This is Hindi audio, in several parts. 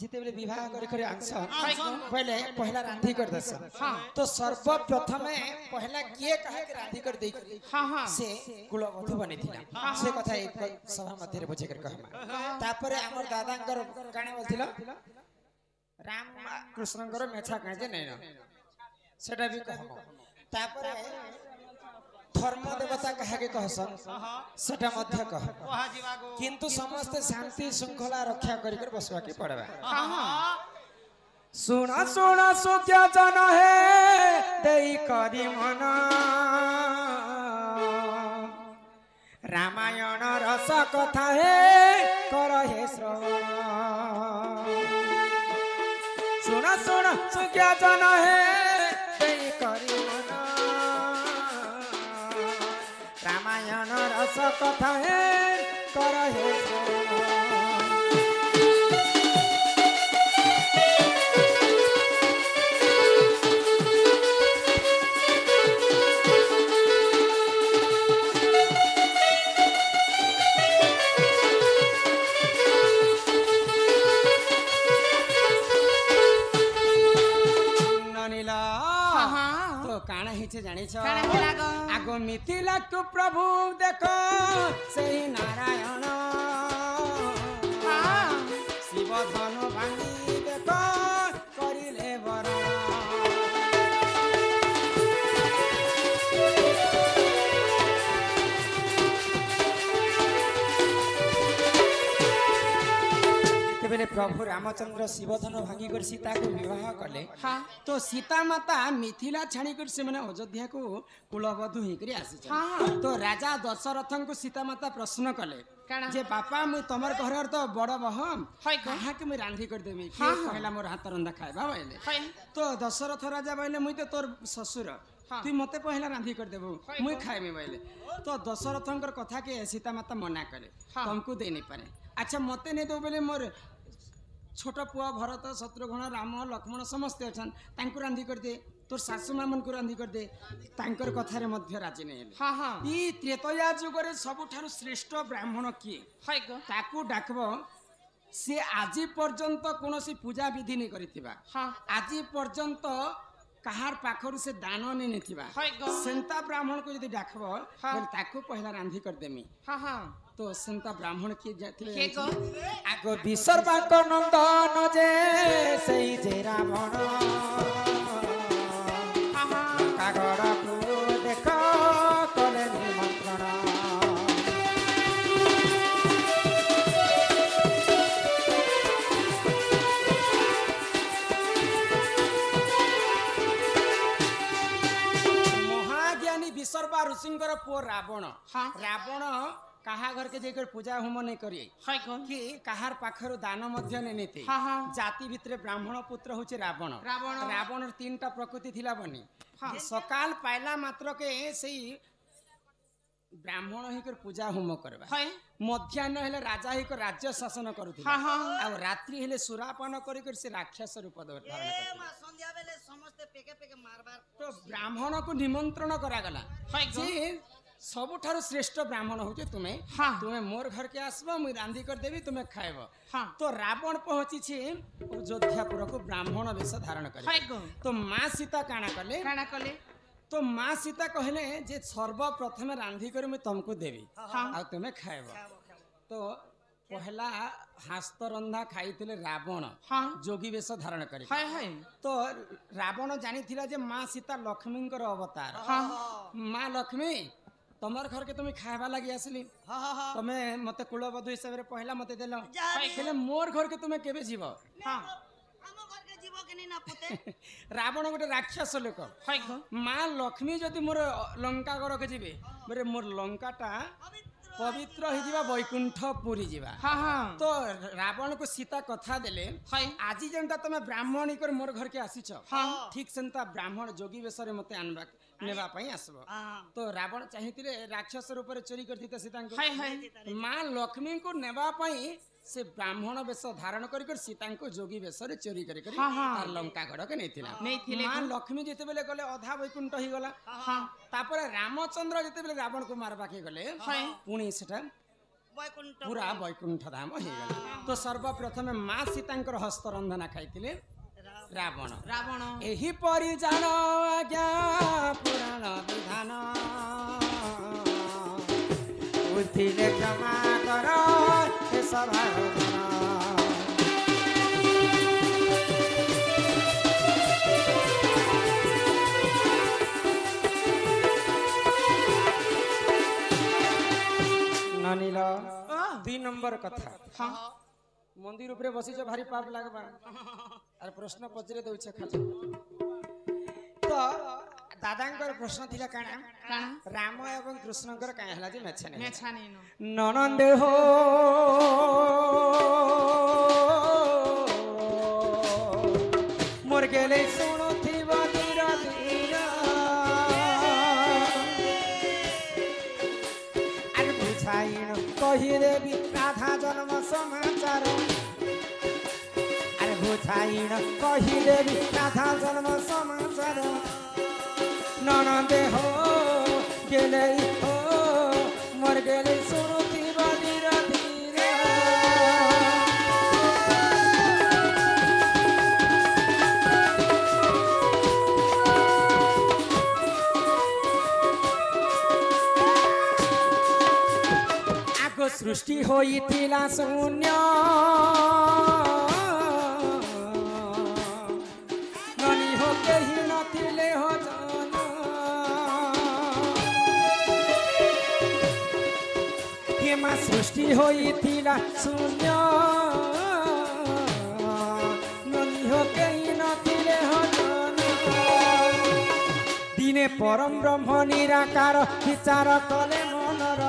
जिते विवाह कर आंस पहले पहला रांधी कर दस तो सर्वप्रथम पहला किए कहा के रांधी कर दे से कुलवधु बनी थिला से कथा एक सभा मध्य बुझे कर कहमा तापर हमर दादांकर काने बोलथिला राम कृष्णंकर मेछा काहे जे नै न सेटा भी कहमा तापर धर्म देवता कहा के कहसन सेटा मध्य कह किंतु समस्त शांति श्रृंखला रक्षा करि कर बसवा के पड़बा सुना सुना सुख्या जन है देई करी मन रामायण रस कथा है कर हे श्रवण सुना सुना सुख्या जन है देई करी मन रामायण रस कथा है कर हे आगो मिथिला को प्रभु देखो सही नारायण शिव धनु भांगी देखो करिले वरण बेले प्रभु रामचंद्र शिवधन भांगी कर सीता को विवाह कले तो सीता माता मिथिला छाणी कर से माने अयोध्या को कुलवधु हिकरी आसी तो राजा दशरथ को सीता माता प्रश्न कले जे बापा मु तमर घर तो बड़ बहम कहा के मैं रांधी कर देबी कहला मोर हाथ रंधा खाइबा बोले तो दशरथ राजा बोले मुई तो तोर ससुर तु मते पहला रांधी कर देबो मुई खाइबे बोले तो दशरथंकर कथा के सीता माता मना करे तुमको दे नहीं पारे अच्छा मते नहीं दो बोले मोर छोट पुआ भरत शत्रुघ्न राम लक्ष्मण समस्ते अच्छा रांधी कर दे तोर सासु मामन को रांधी कर दे तांकर कथारे मध्य राजी नहीं ई त्रेतया जुगरे सबुठारु श्रेष्ठ ब्राह्मण किए ताकू डाकबो से आजी पर्यंत कोनोसी पूजा विधि नहीं करिथिबा आजी पर्यंत कहार पाखरु से दान नहीं निथिबा सेंता ब्राह्मण को यदि डाकबो बोले ताकू पहला रांधी कर देमी तो संता ब्राह्मण की जाति आगो विसर्वा को नंदन जे सही जे रावण कागड़ को देखो कले निमंत्रण महाज्ञानी विसर्वा ऋषिंकर पुओ रावण रावण कहा घर के जेकर पूजा होम नहीं करिए कि कहार पाखर दान मध्य नहीं जाति भितर ब्राह्मण पुत्र होचे रावण रावण तीनटा प्रकृति थिला बनी सकाल पाइला मात्र के सही ब्राह्मण हिकर पूजा होम करबा मध्याह्न हेले राजा हिकर राज्य शासन करुथिला आ रात्रि हेले सुरापान करिकर से राक्षस रूप धारण करथिला संध्या बेले समस्त पेके पेके मारबार तो ब्राह्मण को निमंत्रण करा गला जे सबुठारु श्रेष्ठ ब्राह्मण होचे तुम्हें मोर घर के आसबो मुई रांधी कर देबी तुम्हें खाइबो तो रावण पहुंची छे अयोध्यापुर को ब्राह्मण वेश धारण करे तो मां सीता काना कले तो मां सीता कहले जे सर्वप्रथम रांधी कर मैं तुमको देबी आ तुम्हें खाइबो तो पहला हास्त रंधा खाइथिले रावण जोगी वेश धारण करे तो रावण जानी थिला जे मां सीता लक्ष्मींकर अवतार मां लक्ष्मी तमर घर के तुम्हें खावा लगी आसली तुम्हें मते कुलवधु हिसाब रे पहला मते देलो हेले मोर घर के तुम्हें केबे जीव रावण गोटे राक्षस लोक मां लक्ष्मी जदि मोर लंका गड़ के जीवे बोले मोर लंकाटा पवित्र हो जावा वैकुंठ पुरी जावा तो रावण को सीता कथा देले आज जेनता तुम ब्राह्मणी कर मोर घर के आसीच ठीक सेंता ब्राह्मण जोगी वेश मते आनबा नेबा पई आसबो तो रावण चाहिथिले राक्षस रूप रे चोरी करथिता सीता को मां लक्ष्मी को नेबा पई से ब्राह्मण वेश धारण कर सीता को जोगी वेश चोरी कर लंका गड़ के नहीं मां लक्ष्मी जिते बेले गले अधा वैकुंठ ही गला तापर रामचंद्र जिते बेले रावण को मारबा के गले पुणी सेटा पूरा वैकुंठ धाम हो गला तो सर्वप्रथम मां सीतांकर हस्तरंधना खाइतिले रावण रावण एही परि जान आज्ञा पुराण विधान बुद्धिले क्षमा कर हे सभा नानील 2 नंबर कथा हाँ मंदिर उपरे बसी भारी पाप लगवा अरे प्रश्न पचरे दउछे खाली तो दादांकर प्रश्न थिला काना राम एवं कृष्णकर काहे हला जे मेछानी ननंदे हो मोर गेले सुनो थिबा धीरा धीरा अरे बुझाइन कहि देवी राधा जन्म समाचार अरे बुझाइन कहि देवी राधा जन्म समाचार ननंदे हो गेले हो मोर गेले सुनुती बधीरा धीरा आगो सृष्टि होइतिला शून्य ननी हो केही नथिले हो सृष्टि होइतिला शून्य ननी हो केही नथिले हो दिने परम ब्रह्म निराकार विचार कले मनर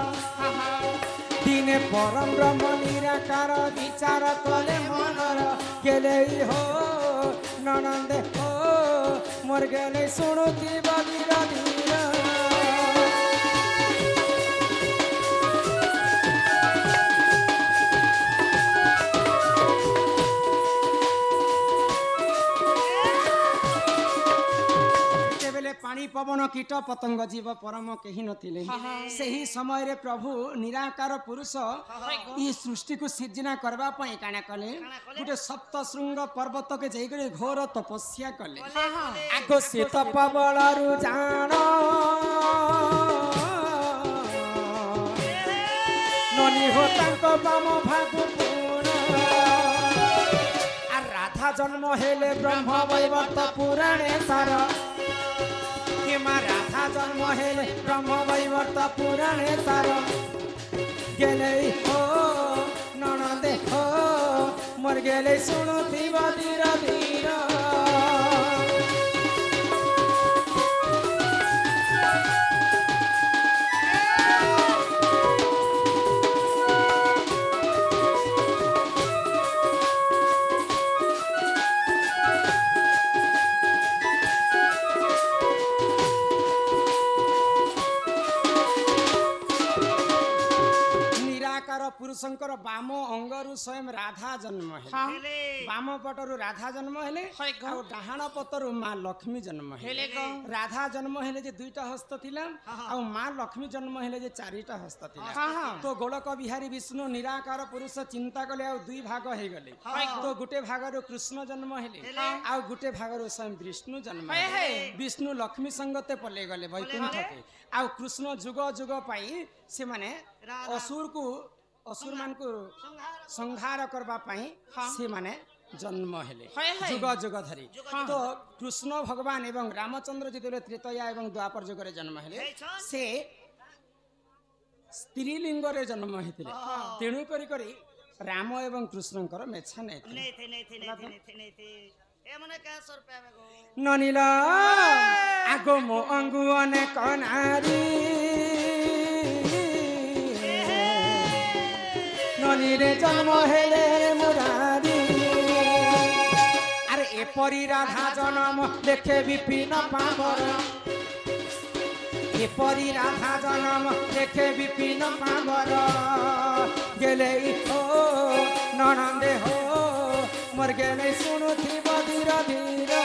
दिने परम ब्रह्म निराकार विचार कले मनर गेले हो ननंदे हो मोर गेले सुनुती बधीरा धीरा पानी पवन कीट पतंग जीव परम कहीं नथिले सही समय रे प्रभु निराकार पुरुष ई सृष्टि को सृजना करबा पई काना कले गुटे सप्त शृंग पर्वत के जई करे घोर तपस्या कले आगो से तपबल रु जान ननी हो तांको बाम भागु पुण आ राधा जन्म हेले ब्रह्म वैवर्त पुराणे सार राधा जन्म हेले ब्रह्म वैवर्त पुराणे सार गेले हो ननंदे हो मोर गेले सुनुती बधीरा धीरा पुरुषंकर बाम अंगरु स्वयं राधा जन्म हेले बाम पटरु राधा जन्म हेले और डाहाण पटरु मां लक्ष्मी जन्म हेले राधा जन्म हेले जे दुईटा हस्त थिला और मां लक्ष्मी जन्म हेले जे चारिटा हस्त थिला तो गोलक बिहारी विष्णु निराकार पुरुष चिंता कले और दुई भाग हे गले तो गुटे भागरु कृष्ण जन्म हेले और गुटे भागरु स्वयं विष्णु जन्म हेले विष्णु लक्ष्मी संगते पले गले वैकुंठ के और कृष्ण जुग जुग पाई से माने असुर मान को संहार करबा पाई से माने जन्म हेले जुग जुग धरी तो कृष्ण भगवान एवं रामचंद्र जिते त्रेतया एवं द्वापर जुग रे जन्म हेले से स्त्रीलिंग रे जन्म हेतिले तेणु करी करी राम एवं कृष्णकर मेछा नै ननीला आगो मो अंगुअने कनारी ननी रे जन्म हेले मुरारी अरे एपरी राधा जन्म देखे विपिन पावर एपरी राधा जन्म देखे विपिन पावर गेले हो ननंदे हो मोर गेले सुनुथी बधीरा धीरा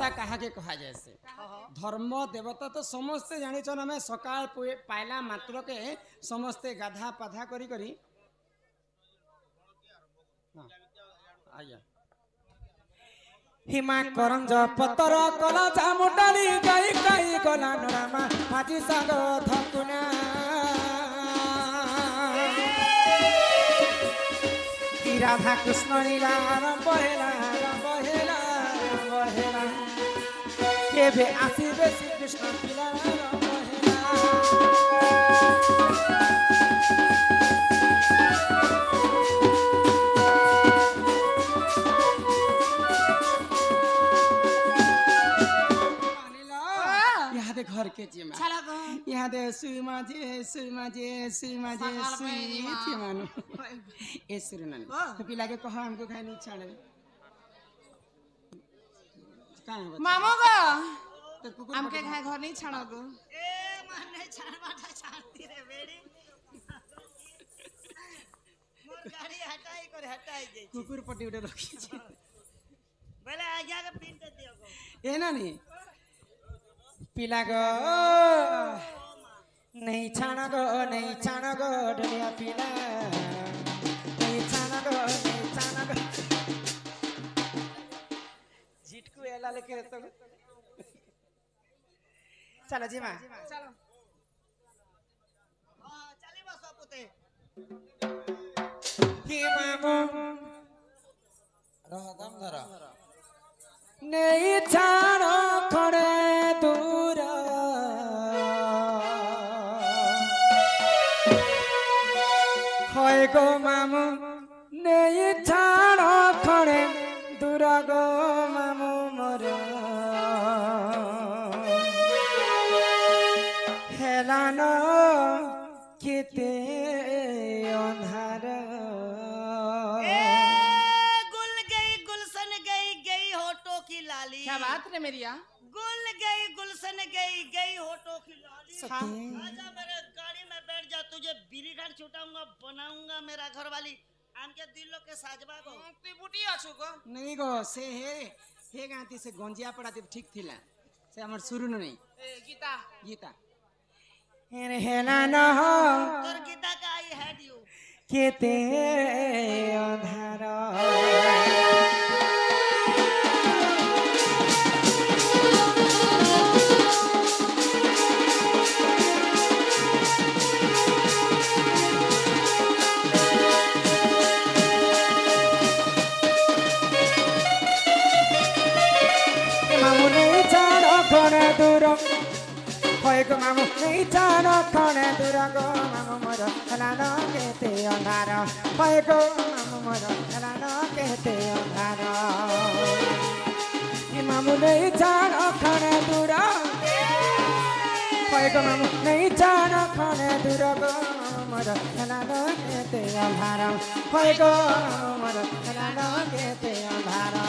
देवता कहा के कहा जैसे धर्म देवता तो समस्ते जानी छन हमें सकाळ पाइला मात्र के समस्ते गाधा पाधा करी करी आया हिमा करंज पतर कला जामुटाली गाई गाई गला नरामा माटी साग धकुना राधा कृष्ण लीला आरंभ हेला केबे आसीबे श्री कृष्ण लीला आरंभ यहाँ दे घर के जिमा यहाँ दे सुई माजे सुई थी मानो ए सुरु नन तो पिला के कहो हमको खाए नहीं छाड़े मामो गो तो हमके खाए घर नहीं छाड़ो गो ए मन नहीं छाड़वाटा छाड़ती रे बेड़ी मोर गाड़ी हटाई जे कुकुर पट्टी उठे रखी छे बोले आज्ञा के पिन दे दियो गो ए ना नी पिला गो नहीं छाना गो डलिया पिला नहीं छाना गो झिटकू एला लेके तो चलो जी मां चलो चली बस पुते की मामू रह दम धरा नहीं छानो खड़े दूर होय गो मामू नहीं छानो खड़े दूर गो मामू मोर हेलानो किते अंधार क्या बात रे मेरिया गुल गई गुलशन गई होटो की लाली आजा मेरे गाड़ी में बैठ जा तुझे बीड़ी घाट छुटाऊंगा बनाऊंगा मेरा घर वाली आम के दिल के साजबा को ती बुटी आछु को नहीं गो से हे गांती से गंजिया पड़ा ते ठीक थिला से हमर शुरू नहीं गीता हेरे हेला न हो तोर गीता का आई हेड यू केते अंधार दूर होय गो मामू नहीं जानो खणे दूर गो मामू मोर हलानो केते अंधार होय गो मामू मोर हलानो केते अंधार ये मामू नहीं जानो खणे दूर होय गो मामू नहीं जानो खणे दूर गो मामू मोर हलानो केते अंधार होय गो मामू मोर हलानो केते अंधार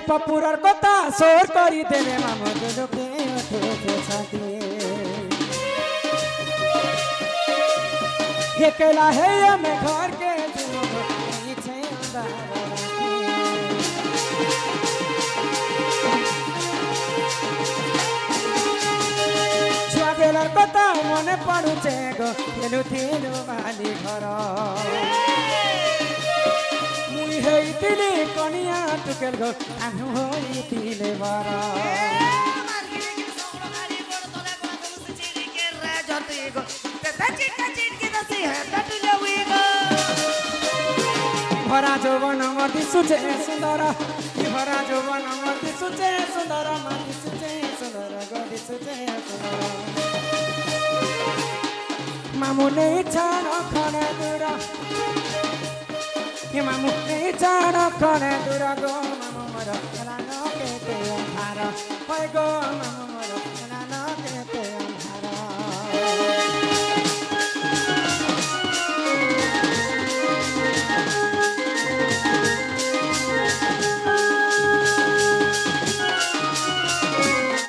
पपुरार कथा सोर करी देले मामू दुलुके उठे छाती अकेला है मैं घर के पीछे छुआ बेलार कथा मने पड़ुचे गो थेलु बाली घर हेइतिले कनिया टुकेल गो आनु होइतिले बारा मार्केट के सोगलो गाड़ी गोड़ तोले गोड़ गुस चिड़ी के रे जति गो ते चिट के दसी है तटले हुई गो भरा जवन मर्दी सुचे सुंदर भरा जवन मर्दी सुचे सुंदर मर्दी सुचे सुंदर गोदी सुचे सुंदर मामू नहीं छानो खने दूरा हे मामू ए जान करे दूर गो मामू मोर रानो के ते धार होय गो मामू